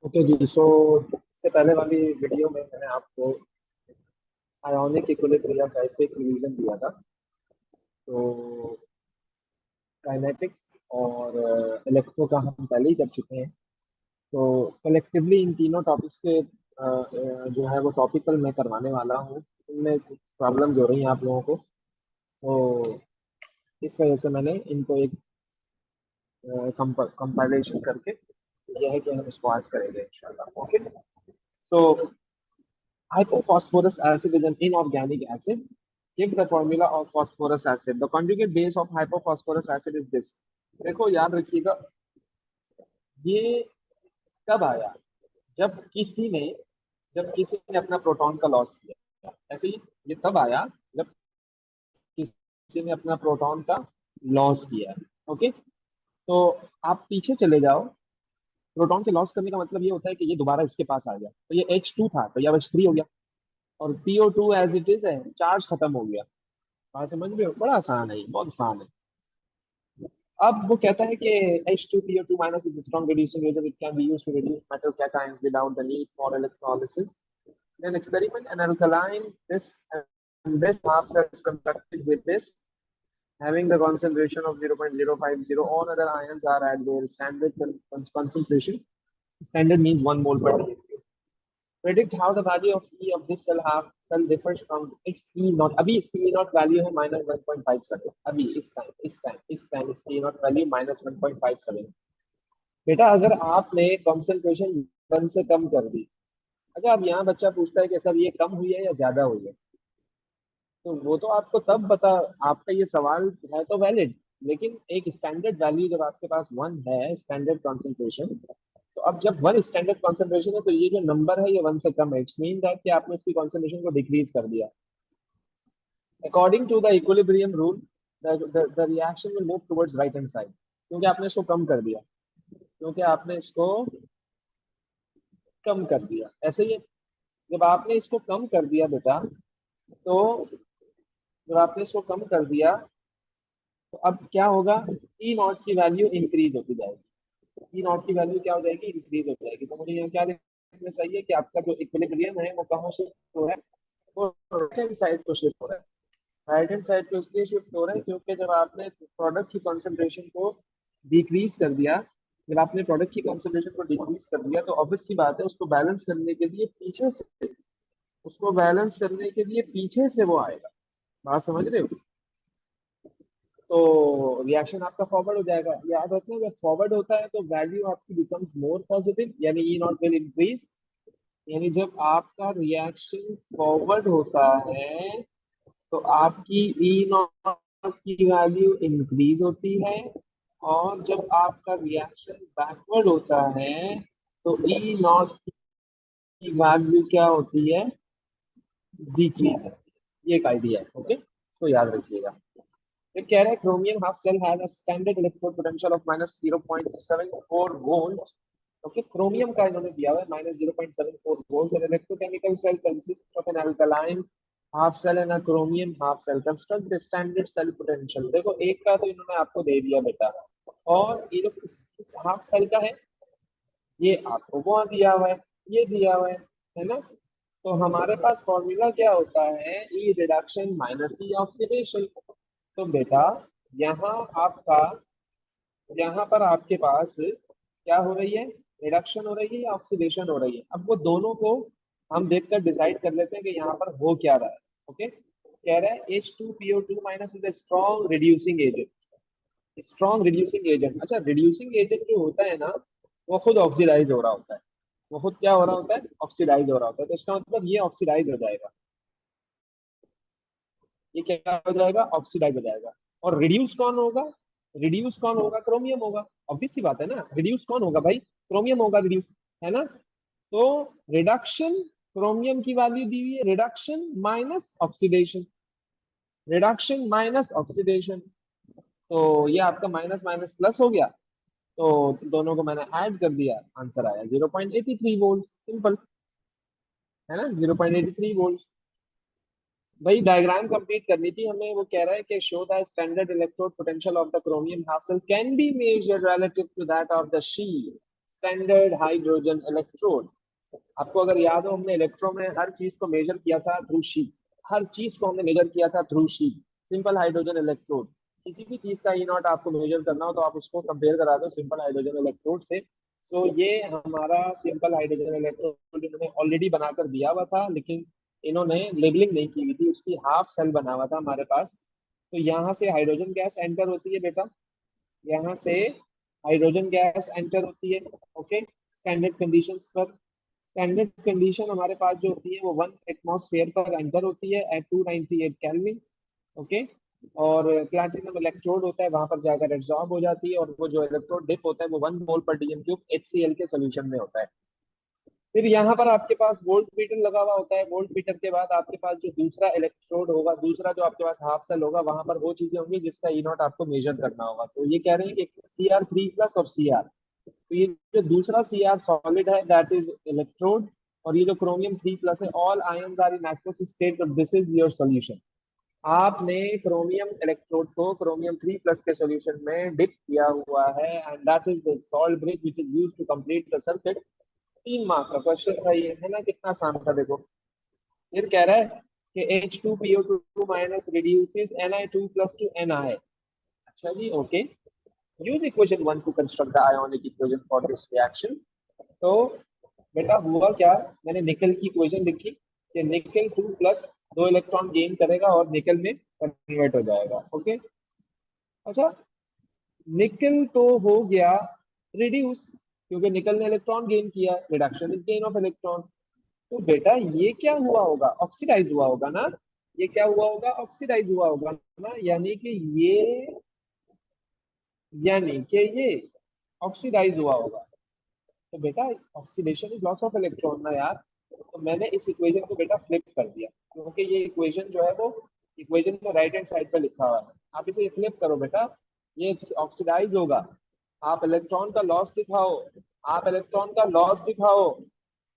Okay जी। सो इससे पहले वाली वीडियो में मैंने आपको आयोनिक इक्विलिब्रियम का एक रिवीजन दिया था। तो काइनेटिक्स और इलेक्ट्रो का हम पहले ही कर चुके हैं। तो कलेक्टिवली इन तीनों टॉपिक्स के जो है वो टॉपिकल मैं करवाने वाला हूँ। इनमें प्रॉब्लम्स हो रही हैं आप लोगों को, तो इस वजह से मैंने इनको एक कंपाइलेशन करके यह है कि हम इसको आज करेंगे इंशाल्लाह। Okay. So hypophosphorus acid is an inorganic acid. Give the formula of phosphorus acid. The conjugate base of hypophosphorus acid is this. देखो याद रखिएगा, ये कब आया? जब किसी ने जब किसी ने अपना प्रोटॉन का लॉस किया। ऐसे ही ये तब आया जब किसी ने अपना प्रोटॉन का लॉस किया। ओके। तो आप पीछे चले जाओ। प्रोटॉन के लॉस करने का मतलब ये होता है कि ये दोबारा इसके पास आ गया, तो ये H2 था तो ये अब H3 हो गया, और PO2 एज इट इज है, चार्ज खत्म हो गया। बात समझ रहे हो? बड़ा आसान है, ये बहुत आसान है। अब वो कहता है कि H2PO2 minus is a strong reducing agent. It can be used to reduce metal cations without the need for electrolysis. Then experiment an alkaline. This half cell is constructed with this, having the concentration of 0.050. All other ions are at their standard concentration. Standard means 1 mole per dl. Predict how the value of E of this cell differs from its C naught. अभी C naught value है -1.57। अभी इस time C naught value -1.57। बेटा अगर आपने concentration 1 से कम कर दी, अच्छा अब यहाँ बच्चा पूछता है कि सर ये कम हुई है या ज्यादा हुई है, तो वो तो आपको तब बता। आपका ये सवाल है तो वैलिड, लेकिन एक स्टैंडर्ड वैल्यू जब आपके पास 1 है, स्टैंडर्ड कॉन्सेंट्रेशन, तो अब जब 1 स्टैंडर्ड कॉन्सेंट्रेशन है तो ये जो नंबर है ये 1 से कम है। इट्स मीन दैट कि आपने इसकी कॉन्सेंट्रेशन को डिक्रीज कर दिया। According to the equilibrium rule the reaction will move towards right hand side, क्योंकि आपने इसको कम कर दिया, क्योंकि आपने इसको कम कर दिया। ऐसे ही जब आपने इसको कम कर दिया बेटा, तो जब आपने इसको कम कर दिया तो अब क्या होगा? ई नॉट की वैल्यू इंक्रीज होती जाएगी। ई नॉट की वैल्यू क्या हो जाएगी? इंक्रीज हो जाएगी। तो मुझे यहाँ क्या देखना चाहिए कि आपका जो इक्विलिब्रियम है वो कहाँ शिफ्ट हो रहा है? वो राइट हैंड साइड को शिफ्ट हो रहा है। राइट हैंड साइड को इसलिए शिफ्ट हो रहा है क्योंकि जब आपने प्रोडक्ट की कॉन्सेंट्रेशन को डिक्रीज कर दिया, जब आपने प्रोडक्ट की कॉन्सेंट्रेशन को डिक्रीज कर दिया तो ऑब्वियस सी बात है, उसको बैलेंस करने के लिए पीछे से वो आएगा। बात समझ रहे हो? तो रिएक्शन आपका फॉरवर्ड हो जाएगा। याद रखना, जब फॉरवर्ड होता है तो वैल्यू आपकी बिकम्स मोर पॉजिटिव, यानी ई नॉट विल इंक्रीज। यानी जब आपका रिएक्शन फॉरवर्ड होता है तो आपकी ई नॉट की वैल्यू इंक्रीज होती है, और जब आपका रिएक्शन बैकवर्ड होता है तो ई नॉट की वैल्यू क्या होती है? डिक्रीज होती है। ये एक आइडिया है। ओके, तो याद रखिएगा। ये कह रहा है chromium half cell has a standard electrode potential of -0.74 volt. Okay, chromium का इन्होंने दिया हुआ है -0.74 volt. An electrochemical cell consist of an alkaline half cell and a chromium half cell. Construct the standard cell potential. देखो एक का तो इन्होंने आपको दे दिया बेटा, और ये जो इस हाफ सेल का है ये आपको वो दिया हुआ है, ये दिया हुआ है ना? तो हमारे पास फॉर्मूला क्या होता है? ई रिडक्शन माइनस ई ऑक्सीडेशन। तो बेटा यहाँ आपका यहाँ पर आपके पास क्या हो रही है? रिडक्शन हो रही है या ऑक्सीडेशन हो रही है? अब वो दोनों को हम देखकर डिसाइड कर लेते हैं कि यहाँ पर हो क्या रहा है। ओके, कह रहा है H2PO2 minus is a strong reducing agent. Strong reducing agent. अच्छा, रिड्यूसिंग एजेंट जो होता है ना, वो खुद ऑक्सीडाइज हो रहा होता है। वो खुद क्या हो रहा होता है? ऑक्सीडाइज हो रहा होता है। तो इसका मतलब ये ऑक्सीडाइज हो जाएगा। ये क्या हो जाएगा? ऑक्सीडाइज हो जाएगा। और रिड्यूस कौन होगा? रिड्यूस कौन होगा? क्रोमियम होगा। ऑब्वियस सी बात है ना, रिड्यूस कौन होगा भाई? क्रोमियम होगा रिड्यूस, है ना? तो रिडक्शन, क्रोमियम की वैल्यू दी हुई है, reduction minus oxidation, reduction minus oxidation. तो ये आपका माइनस माइनस प्लस हो गया, तो दोनों को मैंने ऐड कर दिया, आंसर आया 0.83 वोल्ट। सिंपल है ना, 0.83 वोल्ट। भाई डायग्राम कंप्लीट करनी थी हमें। वो कह रहा है कि show the standard electrode potential of the chromium half cell can be measured relative to that of the sheet standard hydrogen electrode. आपको अगर याद हो, हमने इलेक्ट्रो में हर चीज को मेजर किया था थ्रू शीट, हर चीज को हमने मेजर किया था through sheet. Simple hydrogen electrode, किसी भी चीज का ई नॉट आपको मेजर करना हो तो आप उसको कंपेयर करा दो सिंपल हाइड्रोजन इलेक्ट्रोड से। सो ये हमारा सिंपल हाइड्रोजन इलेक्ट्रोड इन्होंने ऑलरेडी बनाकर दिया हुआ था, लेकिन इन्होंने लेबलिंग नहीं की हुई थी, उसकी हाफ सेल बना हुआ था हमारे पास। तो यहाँ से हाइड्रोजन गैस एंटर होती है बेटा, यहाँ से हाइड्रोजन गैस एंटर होती है। ओके, स्टैंडर्ड कंडीशंस पर, स्टैंडर्ड कंडीशन हमारे पास जो होती है वो 1 एटमॉस्फेयर पर एंटर होती है एट 298 केल्विन। ओके, और प्लैटिनम इलेक्ट्रोड होता है, वहां पर जाकर एब्जॉर्ब हो जाती है, और वो जो इलेक्ट्रोड डिप होता है वो 1 मोल/dm³ HCl के सोल्यूशन में होता है। फिर यहाँ पर आपके पास वोल्ट मीटर लगा हुआ होता है। वोल्ट मीटर के बाद आपके पास जो दूसरा इलेक्ट्रोड होगा, दूसरा जो आपके पास हाफ सेल होगा, वहां पर वो चीजें होंगी जिसका ई नॉट आपको मेजर करना होगा। तो ये कह रहे हैं कि Cr3+ और Cr, तो ये जो दूसरा Cr सॉलिड है दैट इज इलेक्ट्रोड, और ये जो क्रोमियम 3+ है, all ions are in aqueous state, this is your solution. आपने क्रोमियम इलेक्ट्रोड को क्रोमियम 3+ के सॉल्यूशन में डिप किया हुआ है, and that is the salt bridge which is used to complete the circuit. 3 mark का क्वेश्चन था ये, है ना, कितना आसान था देखो। फिर कह रहा है कि H2PO2- reduces Na2+ to Na। अच्छा जी, okay, use equation 1 to construct the ionic equation for this reaction. तो बेटा हुआ क्या, मैंने निकल की इक्वेशन लिखी कि निकल 2+, 2 इलेक्ट्रॉन गेन करेगा और निकल में कन्वर्ट हो जाएगा। ओके, अच्छा, निकल तो हो गया रिड्यूस, क्योंकि निकल ने इलेक्ट्रॉन गेन किया, reduction is gain of electron. तो बेटा ये क्या हुआ होगा, ऑक्सीडाइज हुआ होगा ना, ये क्या हुआ होगा, ऑक्सीडाइज हुआ होगा ना, यानी कि ये ऑक्सीडाइज हुआ होगा। तो बेटा oxidation is loss of electron ना यार। तो मैंने इस इक्वेशन को बेटा फ्लिप कर दिया, क्योंकि ये इक्वेशन जो है वो इक्वेशन को राइट हैंड साइड पे लिखा हुआ है, आप इसे फ्लिप करो बेटा, ये ऑक्सीडाइज होगा। आप इलेक्ट्रॉन का लॉस दिखाओ, आप इलेक्ट्रॉन का लॉस दिखाओ।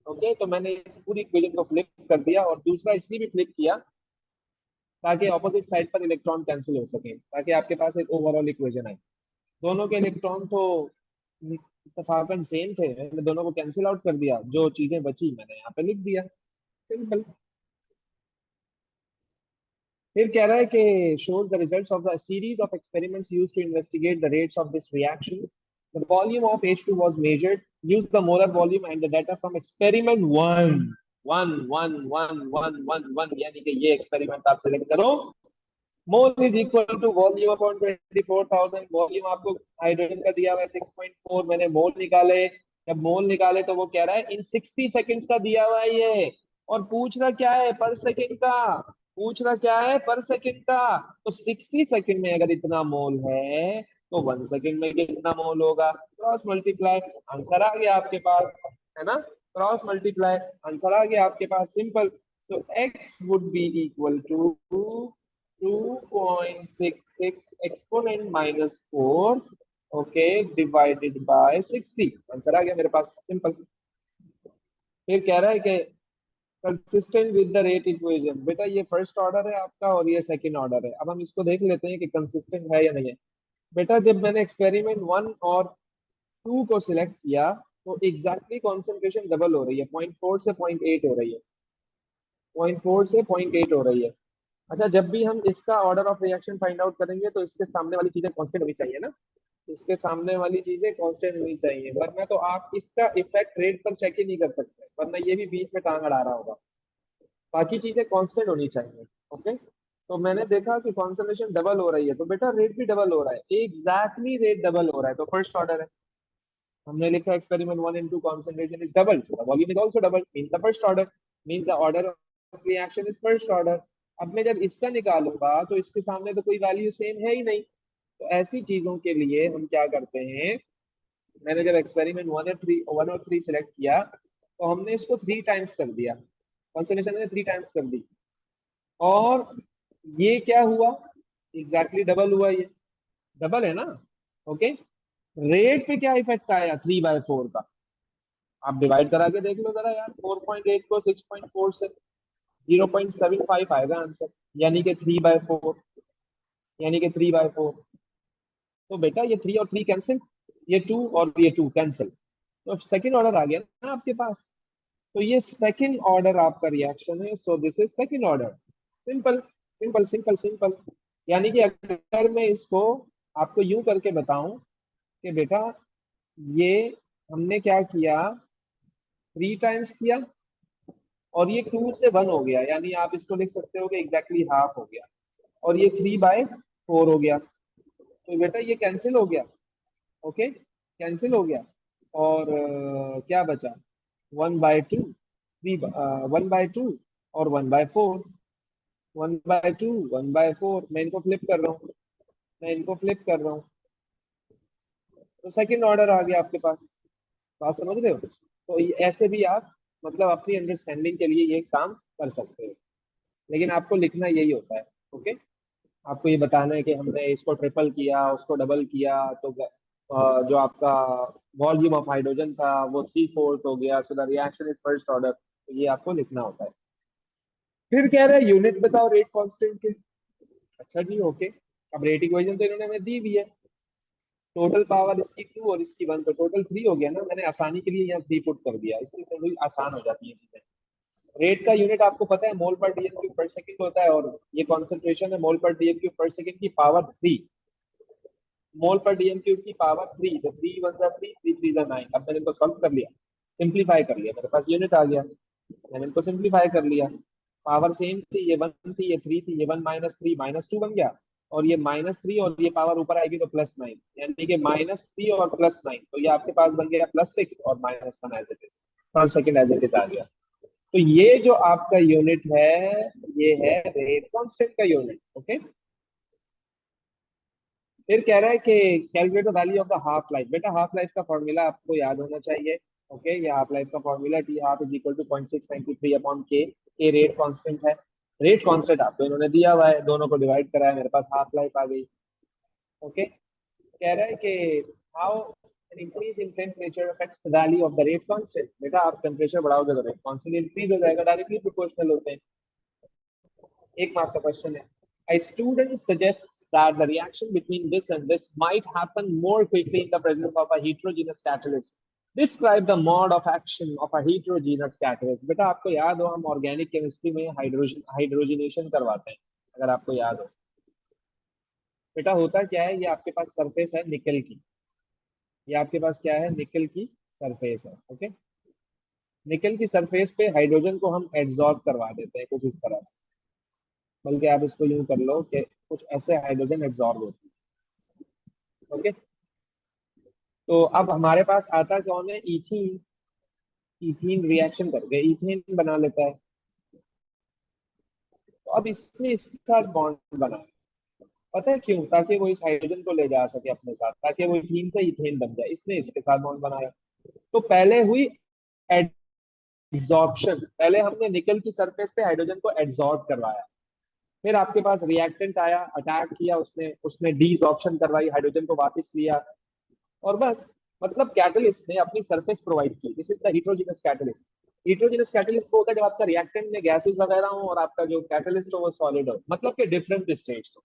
ओके, तो मैंने इस पूरी इक्वेशन को फ्लिप कर दिया, और दूसरा इसलिए भी फ्लिप किया ताकि ऑपोजिट साइड पर इलेक्ट्रॉन कैंसिल हो सके, ताकि आपके पास एक ओवरऑल इक्वेशन आए। दोनों के इलेक्ट्रॉन तो इत्तेफाकन सेम थे, मैंने दोनों को कैंसिल आउट कर दिया, जो चीजें बची मैंने यहाँ पे लिख दिया, सिंपल। फिर कह रहा है कि shows the results of the series of experiments used to investigate the rates of this reaction. The volume of H2 was measured. Use the molar volume and the data from experiment 1. 1 1 1 1 1 1, यानी कि ये experiment आप select करो। Mole is equal to volume upon 24,000। Volume आपको hydrogen का दिया हुआ है 6.4, मैंने मोल निकाले। जब मोल निकाले तो वो कह रहा है इन 60 सेकेंड्स का दिया हुआ है ये, और पूछ रहा क्या है, पर सेकेंड का, पूछ रहा क्या है, पर सेकेंड का। तो 60 सेकेंड में अगर इतना मोल है तो 1 सेकेंड में कितना मोल होगा, क्रॉस मल्टीप्लाई, आंसर आ गया आपके पास, है ना, क्रॉस मल्टीप्लाई, आंसर आ गया आपके पास, simple. So X would be equal to 2.66 exponent -4, okay, divided by 60, answer आ गया मेरे पास, सिंपल। फिर कह रहा है कि consistent with the rate equation. बेटा ये फर्स्ट ऑर्डर है आपका और ये सेकंड ऑर्डर है, अब हम इसको देख लेते हैं कि कंसिस्टेंट है या नहीं है। बेटा जब मैंने एक्सपेरिमेंट 1 और 2 को सिलेक्ट किया तो एग्जैक्टली कॉन्सेंट्रेशन डबल हो रही है, 0.4 से 0.8 हो रही है, 0.4 से 0.8 हो रही है। अच्छा, जब भी हम इसका order of reaction find out करेंगे तो इसके सामने वाली चीजें कांस्टेंट होनी चाहिए ना, इसके सामने वाली चीजें कांस्टेंट होनी चाहिए, वरना तो आप इसका इफेक्ट रेट पर चेक ही नहीं कर सकते, वरना ये भी बीच में टांग अड़ा रहा होगा। बाकी चीजें कांस्टेंट होनी चाहिए। ओके, तो मैंने देखा कि कॉन्सेंट्रेशन डबल हो रही है, तो बेटा रेट भी डबल हो रहा है, एग्जैक्टली रेट डबल हो रहा है, तो फर्स्ट ऑर्डर है। हमने लिखा experiment 1 and 2 concentration is double, so the volume is also double, means the first order, means the order of reaction is first order। अब मैं जब इसका निकालूंगा तो इसके सामने तो कोई वैल्यू सेम है ही नहीं, तो ऐसी चीजों के लिए हम क्या करते हैं, मैंने जब एक्सपेरिमेंट 1 और 3 सिलेक्ट किया तो हमने इसको 3 टाइम्स कर दिया, कॉन्सेंट्रेशन ने 3 टाइम्स कर दी, और ये क्या हुआ, एग्जैक्टली डबल हुआ, ये डबल है ना। ओके, रेट पे क्या इफेक्ट आया 3/4 का, आप डिवाइड करा के देख लो जरा यार, 4.8 को 6.4 से, 0.75 आएगा आंसर, यानी कि 3/4, यानी कि 3/4। तो बेटा ये 3 और 3 कैंसिल, ये 2 और ये 2 कैंसिल, तो सेकंड ऑर्डर आ गया ना आपके पास। तो ये सेकंड ऑर्डर आपका रिएक्शन है, so this is second order. Simple simple simple simple. यानी कि अगर मैं इसको आपको यूं करके बताऊं कि बेटा ये हमने क्या किया, 3 टाइम्स किया और ये 2 से 1 हो गया, यानी आप इसको लिख सकते हो कि एग्जैक्टली हाफ हो गया, और ये 3/4 हो गया। तो बेटा ये कैंसिल हो गया, ओके कैंसिल हो गया। और क्या बचा, 1/2, 1/2 और 1/4। 1/2 1/4, मैं इनको फ्लिप कर रहा हूँ, मैं इनको फ्लिप कर रहा हूँ। तो सेकंड ऑर्डर आ गया आपके पास। बात समझ रहे हो? तो ऐसे भी आप मतलब अपनी अंडरस्टैंडिंग के लिए ये काम कर सकते हो, लेकिन आपको लिखना यही होता है। ओके, आपको ये बताना है कि हमने इसको ट्रिपल किया, उसको डबल किया, तो जो आपका वॉल्यूम ऑफ हाइड्रोजन था वो 3/4 हो गया, so the reaction is first order. तो ये आपको लिखना होता है। फिर कह रहा है यूनिट बताओ रेट कांस्टेंट के। अच्छा जी, ओके। अब रेट इक्वेशन तो इन्होंने हमें दी हुई है, टोटल पावर इसकी 2 और इसकी 1, तो टोटल 3 हो गया ना। मैंने आसानी के लिए यहाँ 3 पुट कर दिया, इससे थोड़ी आसान हो जाती है चीजें। रेट का यूनिट आपको पता है मोल पर डीएम क्यूब पर सेकंड होता है, और ये कॉन्सेंट्रेशन है मोल पर डीएम क्यूब पर सेकंड की पावर 3। मोल पर डीएम क्यूब की पावर 3, तो 3 × 1 = 3, 3 × 3 = 9। अब मैंने इनको सॉल्व कर लिया, सिंप्लीफाई कर लिया, मेरे पास यूनिट आ गया। मैंने इनको सिंप्लीफाई कर लिया, पावर सेम थी, ये 1 थी, ये 3 थी, ये 1 - 3 -2 बन गया, और ये -3 और ये पावर ऊपर आएगी तो +9, यानी कि -3 और +9, तो ये आपके पास बन गया +6 और -1 एज इट इज, पर सेकंड एज इट इज आ गया। तो ये जो आपका यूनिट है ये है रेट कांस्टेंट का यूनिट। ओके, फिर कह रहा है कि calculate the value of the half life. बेटा हाफ लाइफ का फॉर्मूला आपको याद होना चाहिए। ओके, ये हाफ लाइफ का formula T half is equal to 0.693 upon K rate constant है। रेट कांस्टेंट आपको इन्होंने दिया हुआ है, दोनों को डिवाइड करा है, मेरे पास हाफ लाइफ आ गई। ओके, कह रहा है कि how an increase in temperature affects the value of the rate constant. बेटा आप टेम्परेचर बढ़ाओगे तो रेट कांस्टेंट इंक्रीज हो जाएगा, डायरेक्टली प्रोपोर्शनल होते हैं। एक मार्क का क्वेश्चन है। A student suggests that the reaction between this and this might happen more quickly in the presence of a heterogeneous catalyst. Describe the mode of action of a heterogeneous catalyst. बेटा आपको याद हो हम organic chemistry में hydrogenation करवाते हैं, अगर आपको याद हो। बेटा होता क्या है, ये आपके पास सरफेस है निकल की, ये आपके पास क्या है, निकल की सरफेस है। ओके, निकल की सरफेस पे हाइड्रोजन को हम एड्सॉर्ब करवा देते हैं कुछ इस तरह से, बल्कि आप इसको यूं कर लो कि कुछ ऐसे हाइड्रोजन एड्सॉर्ब होते हैं। ओके, तो अब हमारे पास आता कौन है, इथीन। इथीन रिएक्शन करके इथेन बना लेता है। तो अब इसने इसके साथ बॉन्ड बनाया, पता है क्यों, ताकि वो इस हाइड्रोजन को ले जा सके अपने साथ, ताकि वो इथीन से इथेन बन जाए, इसने इसके साथ बॉन्ड बनाया। तो पहले हुई एड्सॉर्प्शन, पहले हमने निकल की सरफेस पे हाइड्रोजन को एड्सॉर्ब करवाया, फिर आपके पास रिएक्टेंट आया, अटैक किया, उसने उसने डीसॉर्प्शन करवाई, हाइड्रोजन को वापस लिया, और बस। मतलब कैटलिस्ट ने अपनी सरफेस प्रोवाइड की, this is the heterogeneous catalyst. Heterogeneous catalyst वो होता है जब आपका रिएक्टेंट में गैसेस वगैरह हो और आपका जो कैटलिस्ट हो वो सॉलिड हो, मतलब के डिफरेंट स्टेट्स हो,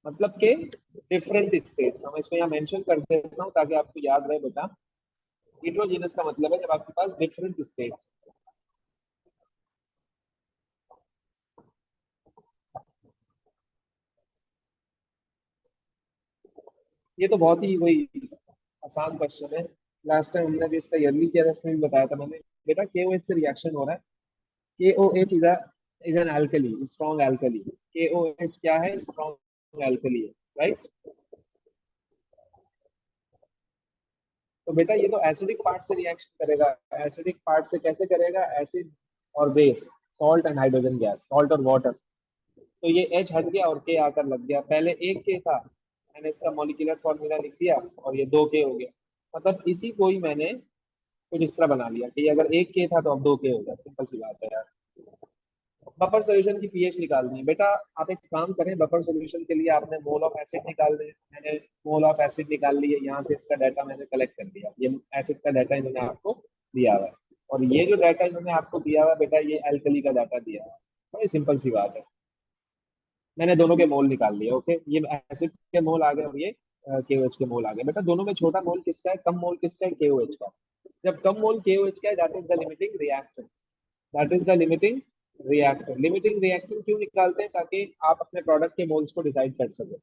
मतलब के डिफरेंट स्टेट्स। हम इसको यहाँ मेंशन कर देता हूँ ताकि आपको याद रहे बेटा। हीट्रोजीनस का मतलब है जब आपके पास डिफरेंट स्टेट्स। ये तो बहुत ही वही आसान क्वेश्चन है, लास्ट टाइम हमने जो इसका ईयरली किया था उसमें भी बताया था मैंने। बेटा KOH से रिएक्शन हो रहा है, KOH is an alkali, strong alkali. KOH क्या है, स्ट्रॉन्ग अल्कली है, राइट। तो बेटा ये तो एसिडिक पार्ट से रिएक्शन करेगा। एसिडिक पार्ट से कैसे करेगा, एसिड और base, salt and hydrogen gas, salt और वाटर। तो ये H हट गया और K आकर लग गया, पहले 1 K था, मैंने इसका मॉलिक्यूलर फॉर्मूला लिख दिया और ये 2 K हो गया। मतलब इसी को ही मैंने कुछ इस तरह बना लिया कि अगर 1 K था तो अब 2 K हो गया, सिंपल सी बात है यार। बफर सॉल्यूशन की पीएच निकालनी है बेटा। आप एक काम करें, बफर सॉल्यूशन के लिए आपने मोल ऑफ एसिड निकालने हैं। मैंने मोल ऑफ एसिड निकाल लिए, यहाँ से इसका डाटा मैंने कलेक्ट कर दिया, ये एसिड का डाटा इन्होंने आपको दिया हुआ है, और ये जो डाटा इन्होंने आपको दिया हुआ है बेटा, ये एल्कली का डाटा दिया हुआ है। बड़ी सिंपल सी बात है, मैंने दोनों के मोल निकाल लिए। ओके, ये एसिड के मोल आ गए और ये KOH के मोल आ गए। बेटा दोनों में छोटा मोल किसका है, कम मोल किसका है, KOH का। जब कम मोल KOH का है, that is the limiting reaction, that is the limiting reactor. Limiting reactor क्यों निकालते हैं? ताकि आप अपने प्रोडक्ट के मोल्स को डिसाइड कर सको।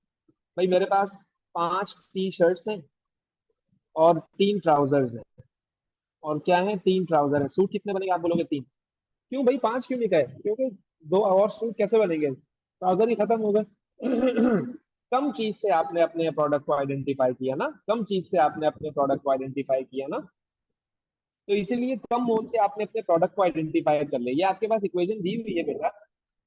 भाई मेरे पास 5 टी-शर्ट्स हैं और 3 ट्राउजर्स हैं, और क्या है, 3 ट्राउजर है, सूट कितने बनेंगे? आप बोलोगे 3। क्यों भाई 5 क्यों नहीं कहे? क्योंकि 2 और सूट कैसे बनेंगे, ट्राउजर ही खत्म हो गए। कम चीज से आपने अपने प्रोडक्ट को आइडेंटिफाई किया ना, कम चीज से आपने अपने प्रोडक्ट को आइडेंटिफाई किया ना, तो इसीलिए कम मोल से आपने अपने प्रोडक्ट को आइडेंटिफाई कर लिया। ये आपके पास इक्वेशन दी हुई है बेटा,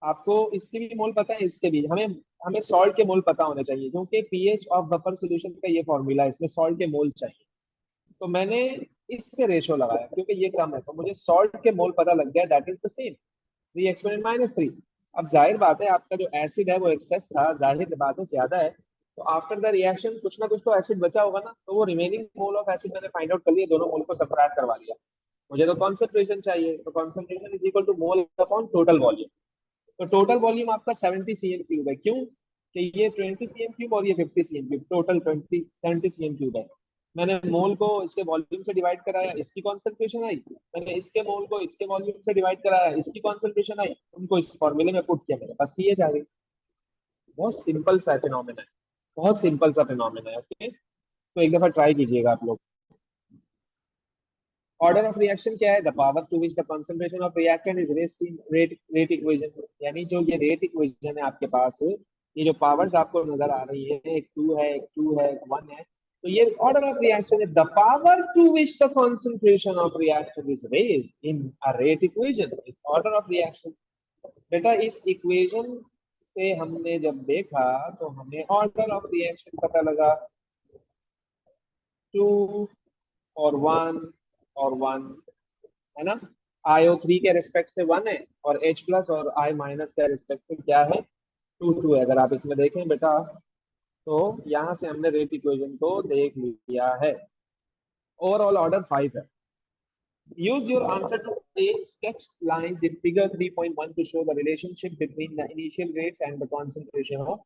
आपको इसके भी मोल पता है, इसके भी। हमें हमें सॉल्ट के मोल पता होने चाहिए, क्योंकि पीएच ऑफ बफर सॉल्यूशन का ये फॉर्मूला है, इसमें सॉल्ट के मोल चाहिए। तो मैंने इससे रेशो लगाया, क्योंकि ये कम है तो मुझे सॉल्ट के मोल पता लग गया, that is the same 3 exponent -3। अब जाहिर बात है आपका जो एसिड है वो एक्सेस था, जाहिर बात है ज्यादा है, तो आफ्टर द रिएक्शन कुछ ना कुछ तो एसिड बचा होगा ना, तो वो रिमेनिंग मोल ऑफ एसिड मैंने फाइंड आउट कर लिया, दोनों मोल को सबट्रैक्ट करवा लिया। मुझे तो कॉन्सेंट्रेशन चाहिए, तो concentration is equal to mole upon total volume. तो टोटल वॉल्यूम आपका 70 cm³ है, क्यों कि ये 20 cm³ और ये 50 cm³, टोटल 70 cm³ है। मैंने मोल को इसके वॉल्यूम से डिवाइड कराया, इसकी कॉन्सेंट्रेशन आई। मैंने इसके मोल को इसके वॉल्यूम से डिवाइड कराया, इसकी कॉन्सेंट्रेशन आई। उनको इस फॉर्मूले में पुट किया, मेरे पास पीएच आ गई। बहुत सिंपल सा फिनोमेना है, बहुत सिंपल सा फिनोमेना है। ओके, तो एक दफा ट्राई कीजिएगा आप लोग। ऑर्डर ऑफ रिएक्शन क्या है? The power to which the concentration of reactant is raised in rate equation. यानी जो ये रेट इक्वेशन है आपके पास, ये जो पावर्स आपको नजर आ रही है, एक 2 है, एक 2 है, एक 1 है, तो ये ऑर्डर ऑफ रिएक्शन है। The power to which the concentration of reactant is raised in a rate equation is order of reaction. बेटा इस इक्वेशन से हमने जब देखा तो हमें ऑर्डर ऑफ रिएक्शन पता लगा, 2 और 1 और 1, है ना। IO3 के रिस्पेक्ट से 1 है, और H प्लस और I माइनस के रिस्पेक्ट से क्या है, 2 है। अगर आप इसमें देखें बेटा, तो यहाँ से हमने रेट इक्वेशन को देख लिया है। ओवरऑल ऑर्डर 5 है। Use your answer to a sketch lines in figure 3.1 to show the relationship between the initial rates and the concentration of।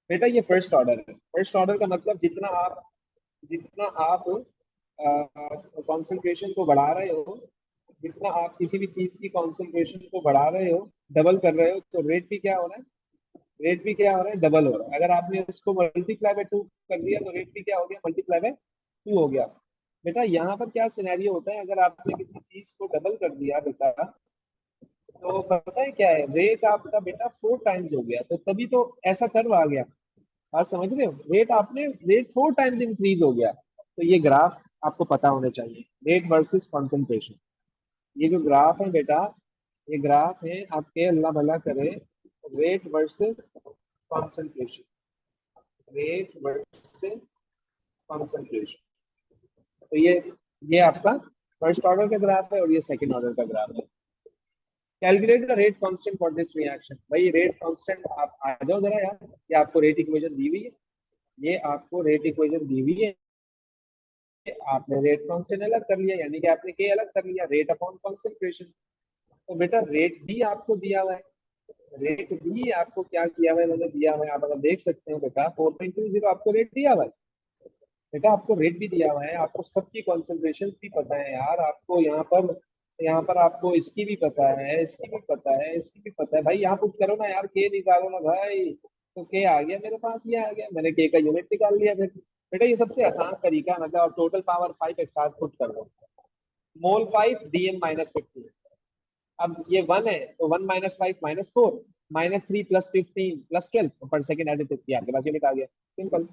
बेटा ये फर्स्ट ऑर्डर है। फर्स्ट ऑर्डर का मतलब जितना आप कॉन्सेंट्रेशन को बढ़ा रहे हो, जितना आप किसी भी चीज की कॉन्सेंट्रेशन को बढ़ा रहे हो, डबल कर रहे हो, तो रेट भी क्या हो रहा है, रेट भी क्या हो रहा है, डबल हो रहा है। अगर आपने इसको मल्टीप्लाई बाय 2 कर दिया, तो रेट भी क्या हो गया, मल्टीप्लाई बाय 2 हो गया। बेटा यहाँ पर क्या सिनेरियो होता है, अगर आपने किसी चीज को डबल कर दिया बेटा, तो पता है क्या है, रेट आपका बेटा 4 टाइम्स हो गया, तो तभी तो ऐसा कर्व आ गया। बात समझ रहे हो, रेट 4 टाइम्स इंक्रीज हो गया। तो ये ग्राफ आपको पता होने चाहिए, रेट वर्सेस कॉन्सेंट्रेशन। ये जो ग्राफ है बेटा, ये ग्राफ है आपके, अल्लाह भला करे, rate versus concentration, rate versus concentration. तो ये आपका फर्स्ट ऑर्डर का ग्राफ है, और ये सेकंड ऑर्डर का ग्राफ है। Calculate the rate constant for this reaction. भाई रेट कांस्टेंट, आप आ जाओ जरा यार, ये आपको रेट इक्वेशन दी हुई है, ये आपको रेट इक्वेशन दी हुई है, आपने रेट कांस्टेंट अलग कर लिया, यानी कि आपने के अलग कर लिया, रेट अपॉन कॉन्सेंट्रेशन। तो बेटा रेट भी आपको दिया हुआ है, रेट भी आपको क्या किया हुआ है, मैंने दिया हुआ है, आप अगर देख सकते हैं बेटा 4.20 आपको रेट दिया हुआ है। बेटा आपको रेट भी दिया हुआ है, आपको सबकी कॉन्सेंट्रेशन भी पता है यार, आपको यहाँ पर आपको इसकी भी पता है, इसकी भी पता है, इसकी भी पता है। भाई यहाँ पुट करो ना यार, के निकालो ना भाई। तो के आ गया मेरे पास, ये आ गया, मैंने के का यूनिट निकाल लिया फिर। बेटा ये सबसे आसान तरीका है, मतलब टोटल पावर 5 एक साथ पुट कर दो, मोल 5 DM-50। अब ये 1 है, तो 1 -5 -4 -3 +15 +12 पर सेकेंड एज इट इज, आपके पास यूनिट आ गया, सिंपल।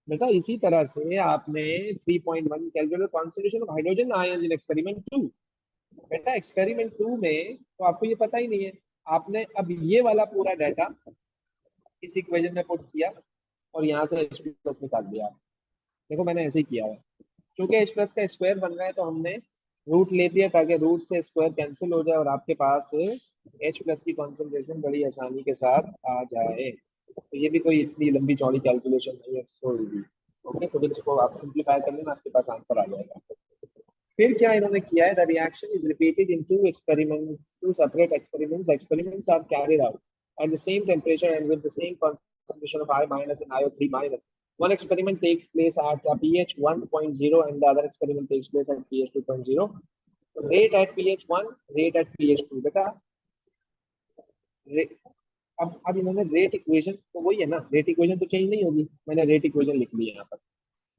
बेटा इसी तरह से आपने 3.1 calculate concentration of hydrogen ions in experiment 2। बेटा एक्सपेरिमेंट 2 में तो आपको ये पता ही नहीं है, आपने अब ये वाला पूरा डाटा इस इक्वेशन में पुट किया, और यहाँ से H प्लस निकाल दिया। देखो मैंने ऐसे ही किया है, क्योंकि H प्लस का स्क्वायर बन रहा है, तो हमने रूट ले दिया, ताकि रूट से स्क्वायर कैंसिल हो जाए, और आपके पास H प्लस की कॉन्सेंट्रेशन बड़ी आसानी के साथ आ जाए। तो ये भी कोई इतनी लंबी चौड़ी कैलकुलेशन नहीं है, होगी। ओके, खुद इसको आप सिंप्लीफाई कर लेना, आपके पास आंसर आ जाएगा। फिर क्या इन्होंने किया है, the reaction is repeated in 2 experiments, 2 separate experiments. The experiments are carried out at the same temperature and with the same concentration of I minus and IO3 minus. One experiment takes place at pH 1.0 and the other experiment takes place at pH 2.0. Rate at pH 1, rate at pH 2. बेटा अब इन्होंने rate equation तो वही है ना, rate equation तो change नहीं होगी, मैंने रेट इक्वेशन लिख ली है यहाँ पर,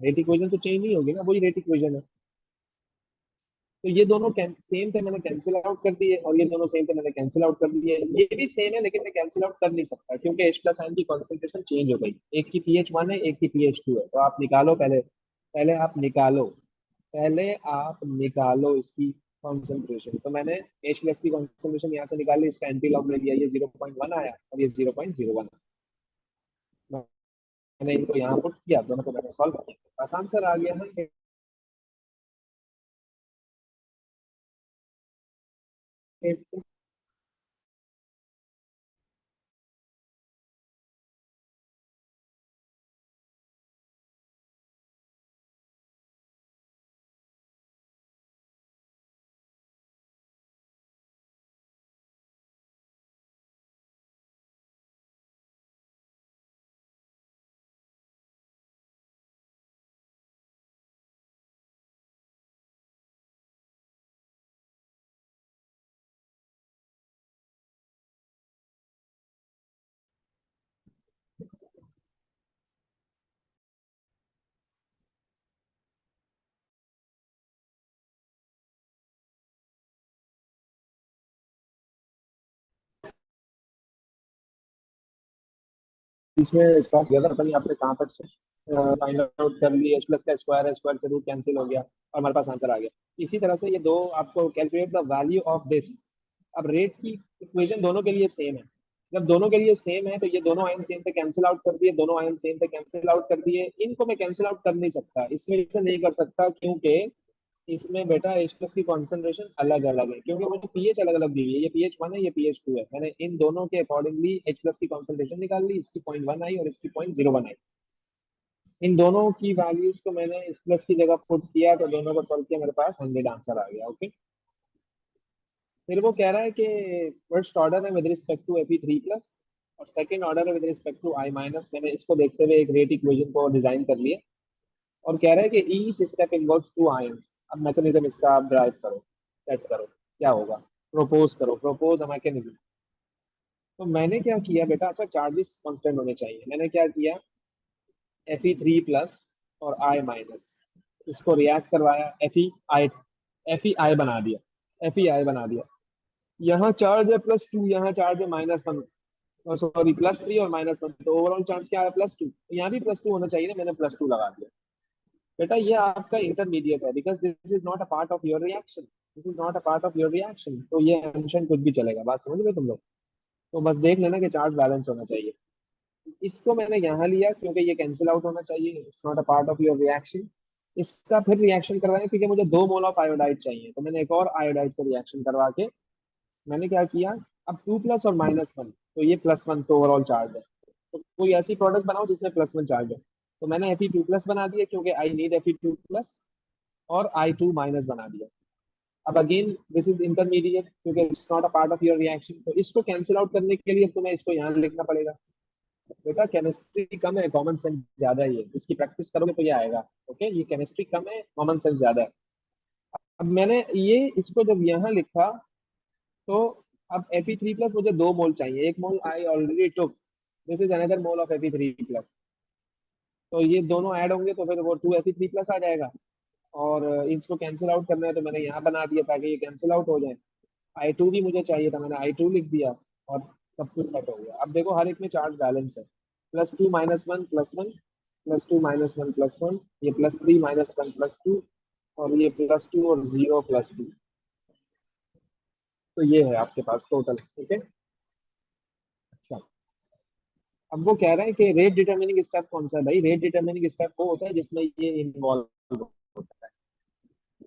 रेट इक्वेशन तो चेंज नहीं होगी ना, वही रेट इक्वेशन है। तो ये दोनों सेम थे, मैंने कैंसिल आउट कर दिए, और ये दोनों सेम थे, मैंने कैंसिल आउट कर दिए। ये भी सेम है लेकिन मैं कैंसिल आउट कर नहीं सकता क्योंकि H प्लस आयन की कॉन्सेंट्रेशन चेंज हो गई, एक की pH 1 है, एक की pH 2 है। तो आप निकालो पहले, पहले आप निकालो इसकी कॉन्सेंट्रेशन। तो मैंने H प्लस की कॉन्सेंट्रेशन यहाँ से निकाल ली, इसका एंटी लॉग ले लिया, ये 0.1 आया और ये 0.01। मैंने इनको यहाँ पुट किया, दोनों को मैंने सॉल्व किया, आसान आंसर आ गया है। इसमें स्टॉप गया था, पता नहीं आपने कहाँ तक फाइंड आउट कर ली। H प्लस का स्क्वायर है, स्क्वायर से रूट कैंसिल हो गया और हमारे पास आंसर आ गया। इसी तरह से ये दो आपको calculate the value of this. अब रेट की इक्वेशन दोनों के लिए सेम है, जब दोनों के लिए सेम है तो ये दोनों आयन सेम थे, कैंसिल आउट कर दिए, दोनों आयन सेम थे, कैंसिल आउट कर दिए। इनको मैं कैंसिल आउट कर नहीं सकता, इसमें इसे नहीं कर सकता क्योंकि इसमें बेटा H प्लस की कॉन्सेंट्रेशन अलग अलग है, क्योंकि मुझे पीएच अलग अलग दी हुई है, ये pH 1 है, ये pH 2 है। मैंने इन दोनों के अकॉर्डिंगली H प्लस की कॉन्सेंट्रेशन निकाल ली, इसकी 0.1 आई और इसकी 0.01 आई। इन दोनों की वैल्यूज को मैंने H प्लस की जगह पुट किया तो दोनों को सॉल्व किया, मेरे पास 100 आंसर आ गया। ओके, फिर वो कह रहा है कि फर्स्ट ऑर्डर है with respect to Fe3 plus और सेकंड ऑर्डर है with respect to I minus. मैंने इसको देखते हुए एक रेट इक्वेशन को डिजाइन कर लिया और कह रहा है कि each step involves two ions. अब मैकेनिज्म इसका आप ड्राइव करो, सेट करो, क्या होगा, प्रोपोज करो, प्रोपोज अ मैकेनिज्म। तो मैंने क्या किया बेटा, अच्छा चार्जेस कांस्टेंट होने चाहिए, मैंने क्या किया, Fe3 प्लस और I माइनस, इसको रिएक्ट करवाया, Fe आई बना दिया, Fei बना दिया। यहाँ चार्ज है +2, यहाँ चार्ज है -1, सॉरी +3 और -1, तो ओवरऑल चार्ज क्या है, +2। यहाँ भी +2 होना चाहिए ना, मैंने +2 लगा दिया। बेटा ये आपका इंटरमीडिएट है, because this is not a part of your reaction, this is not a part of your reaction. तो ये मेंशन कुछ भी चलेगा, बात समझ रहे हो तुम लोग। तो बस देख लेना कि चार्ज बैलेंस होना चाहिए। इसको मैंने यहाँ लिया क्योंकि ये कैंसिल आउट होना चाहिए, it's not a part of your reaction. इसका फिर रिएक्शन करवाएं क्योंकि मुझे 2 मोल ऑफ आयोडाइड चाहिए, तो मैंने एक और आयोडाइड से रिएक्शन करवा के मैंने क्या किया, अब 2 प्लस और -1, तो ये +1 तो ओवरऑल चार्ज है। तो कोई ऐसी प्रोडक्ट बनाओ जिसमें +1 चार्ज है। तो मैंने Fe2 प्लस बना दिया क्योंकि आई नीड Fe2 प्लस, और I2 माइनस बना दिया। अब अगेन दिस इज इंटरमीडिएट क्योंकि it's not a part of your reaction, तो इसको कैंसिल आउट करने के लिए तुम्हें इसको यहाँ लिखना पड़ेगा। बेटा केमिस्ट्री कम है, कॉमन सेंस ज्यादा ही है, इसकी प्रैक्टिस करोगे तो ये आएगा। ओके, ये केमिस्ट्री कम है, कॉमन सेंस ज्यादा है। अब मैंने ये इसको जब यहाँ लिखा तो अब Fe3 प्लस मुझे 2 मोल चाहिए, 1 mole I already took, this is another mole of Fe3 plus. तो ये दोनों ऐड होंगे तो फिर वो 2 Fe3 प्लस आ जाएगा, और इसको कैंसिल आउट करना है तो मैंने यहाँ बना दिया ताकि ये कैंसिल आउट हो जाए। I2 भी मुझे चाहिए था, मैंने I2 लिख दिया और सब कुछ सेट हो गया। अब देखो हर एक में चार्ज बैलेंस है, +2 -1 +1, +2 -1 +1, ये +3 -1 +2, और ये +2 और 0 +2। तो ये है आपके पास टोटल। ठीक है, अच्छा अब वो कह रहे हैं कि रेट डिटरमिनिंग स्टेप कौन सा है। भाई रेट डिटरमिनिंग स्टेप वो होता है जिसमें ये इन्वॉल्व होता है।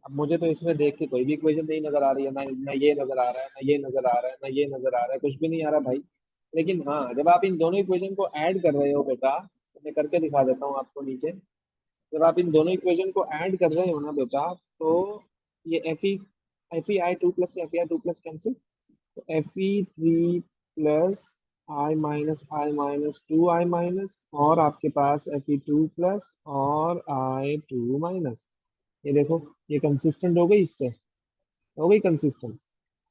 अब मुझे तो इसमें देख के कोई भी इक्वेशन नहीं नजर आ रही है, ना ये नजर आ रहा है, ना ये नजर आ रहा है, ना ये नजर आ रहा है, कुछ भी नहीं आ रहा भाई। लेकिन हाँ, जब आप इन दोनों इक्वेशन को ऐड कर रहे हो बेटा, तो मैं करके दिखा देता हूँ आपको नीचे। जब आप इन दोनों इक्वेशन को ऐड कर रहे हो ना बेटा, तो ये Fe आई टू प्लस से Fe2 प्लस कैंसिल, तो Fe3 प्लस I-2I- और आपके पास Fe2+ और I2-। ये देखो, ये कंसिस्टेंट हो गई, इससे हो गई कंसिस्टेंट।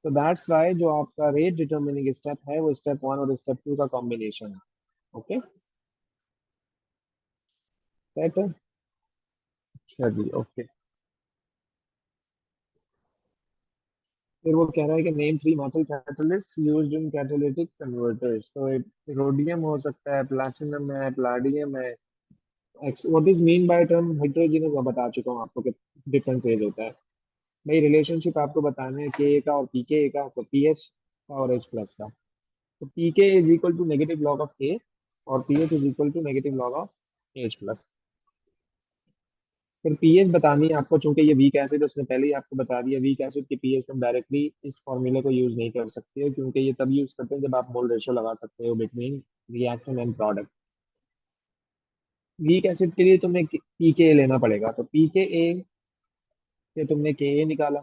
तो दैट्स वाई जो आपका रेट डिटर्मिनिंग स्टेप है वो स्टेप 1 और स्टेप 2 का कॉम्बिनेशन है। ओके, सेट है। अच्छा जी, ओके। फिर वो कह रहा है कि name 3 metal catalyst used in catalytic converters. तो रोडियम हो सकता है, प्लैटिनम है, प्लाडियम है। What is mean by term heterogeneous, मैं बता चुका हूँ आपको कि डिफरेंट फेज होता है। भाई रिलेशनशिप आपको बताना है के का और पीके का, तो पीएच का और एच प्लस का। तो pK is equal to negative log of K और pH is equal to negative log of H plus. फिर पीएच बतानी है आपको, चूंकि ये वीक एसिड, उसने पहले ही आपको बता दिया वीक एसिड की पीएच तुम डायरेक्टली इस फॉर्मूले को यूज नहीं कर सकते हो, क्योंकि ये तब यूज करते हैं जब आप मोल रेशियो लगा सकते हो between reaction and product. Weak acid के लिए तुम्हें पीके लेना पड़ेगा, तो पीके ए से तुमने के ए निकाला,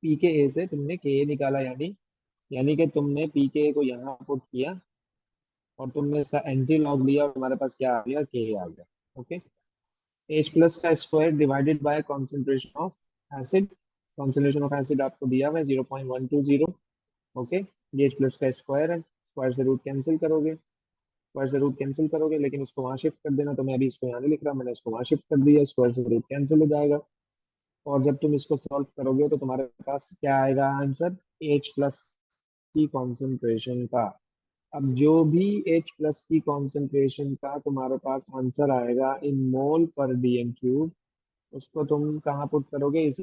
पीके ए से तुमने के ए निकाला, यानी कि तुमने पीके को यहाँ पुट किया और तुमने इसका एंटी लॉग लिया और हमारे पास क्या आ गया, के आ गया। ओके, एच प्लस का square divided by concentration of acid. Concentration of acid आपको दिया हुआ है 0.120। ओके, ये एच प्लस का स्क्वायर है, स्क्वायर से रूट कैंसिल करोगे, स्क्वायर से रूट कैंसिल करोगे, लेकिन इसको वहां शिफ्ट कर देना। तो मैं अभी इसको यहाँ नहीं लिख रहा, मैंने इसको वहां शिफ्ट कर दिया, स्क्वायर से रूट कैंसिल हो जाएगा। और जब तुम इसको सॉल्व करोगे तो तुम्हारे पास क्या आएगा आंसर, एच प्लस की कॉन्सेंट्रेशन का। अब जो भी H प्लस की कॉन्सेंट्रेशन का तुम्हारे पास आंसर आएगा इन मोल पर DM क्यूब, उसको तुम कहाँ पुट करोगे, इस